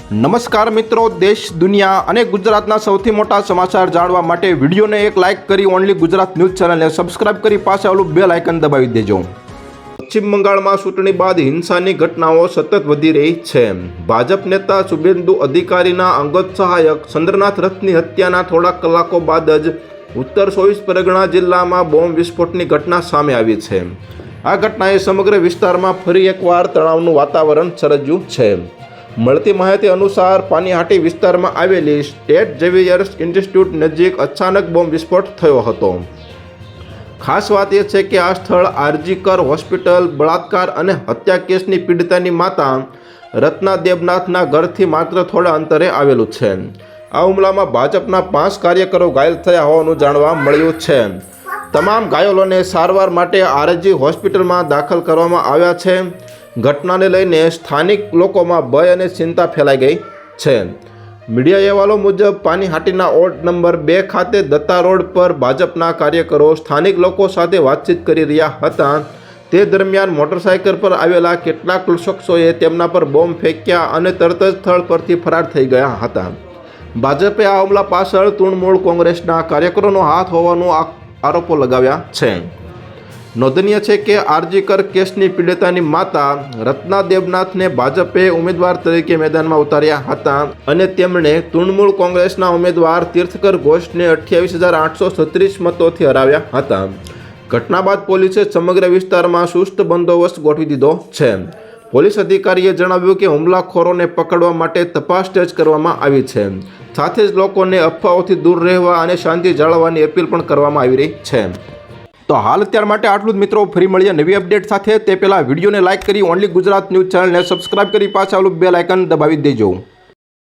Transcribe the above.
નમસ્કાર મિત્રો, દેશ દુનિયા અને ગુજરાતના સૌથી મોટા સમાચાર જાણવા માટે વિડીયોને એક લાઇક કરી ઓનલી ગુજરાત ન્યૂઝ ચેનલને સબસ્ક્રાઇબ કરી પાસે આવેલું બેલ આઇકન દબાવી દેજો। પશ્ચિમ બંગાળમાં ચૂંટણી બાદ હિંસાની ઘટનાઓ સતત વધી રહી છે। ભાજપ નેતા શુભેન્દુ અધિકારીના અંગત સહાયક ચંદ્રનાથ રથની હત્યાના થોડા કલાકો બાદ જ ઉત્તર 24 પરગણા જિલ્લામાં બોમ્બ વિસ્ફોટની ઘટના સામે આવી છે। આ ઘટનાએ સમગ્ર વિસ્તારમાં ફરી એકવાર તણાવનું વાતાવરણ સર્જ્યું છે। મળતી માહિતી અનુસાર પાનીહાટી વિસ્તારમાં આવેલી સ્ટેટ ઝેવિયર્સ ઇન્સ્ટિટ્યૂટ નજીક અચાનક બોમ્બ વિસ્ફોટ થયો હતો। ખાસ વાત એ છે કે આ સ્થળ આરજીકર હોસ્પિટલ બળાત્કાર અને હત્યા કેસની પીડિતાની માતા રત્ના દેબનાથના ઘરથી માત્ર થોડા અંતરે આવેલું છે। આ હુમલામાં ભાજપના 5 કાર્યકરો ઘાયલ થયા હોવાનું જાણવા મળ્યું છે। તમામ ઘાયલોને સારવાર માટે આરજી હોસ્પિટલમાં દાખલ કરવામાં આવ્યા છે। ઘટનાને લઈને સ્થાનિક લોકોમાં ભય અને ચિંતા ફેલાઈ ગઈ છે। મીડિયા અહેવાલો મુજબ પાનીહાટીના વોર્ડ નંબર 2 ખાતે દત્તા રોડ પર ભાજપના કાર્યકરો સ્થાનિક લોકો સાથે વાતચીત કરી રહ્યા હતા। તે દરમિયાન મોટરસાઇકલ પર આવેલા કેટલાક શખ્સોએ તેમના પર બોમ્બ ફેંક્યા અને તરત જ સ્થળ પરથી ફરાર થઈ ગયા હતા। ભાજપે આ હુમલા પાછળ તૃણમૂળ કોંગ્રેસના કાર્યકરોનો હાથ હોવાનો આરોપો લગાવ્યા છે। નોંધનીય છે કે આરજીકર કેસની પીડિતાની માતા રત્ના દેબનાથને ભાજપે ઉમેદવાર તરીકે મેદાનમાં ઉતાર્યા હતા અને તેમણે તૃણમૂળ કોંગ્રેસના ઉમેદવાર તીર્થકર ઘોષને 28,836 મતોથી હરાવ્યા હતા। ઘટના બાદ પોલીસે સમગ્ર વિસ્તારમાં ચુસ્ત બંદોબસ્ત ગોઠવી દીધો છે। પોલીસ અધિકારીએ જણાવ્યું કે હુમલાખોરોને પકડવા માટે તપાસ તેજ કરવામાં આવી છે। સાથે જ લોકોને અફવાઓથી દૂર રહેવા અને શાંતિ જાળવવાની અપીલ પણ કરવામાં આવી રહી છે। તો હાલ અત્યાર માટે આટલું જ મિત્રો, ફરી મળીએ નવી અપડેટ સાથે। તે પહેલાં વિડીયોને લાઇક કરી ઓનલી ગુજરાત ન્યૂઝ ચેનલને સબસ્ક્રાઇબ કરી પાછા આવેલું બેલ આઇકન દબાવી દેજો।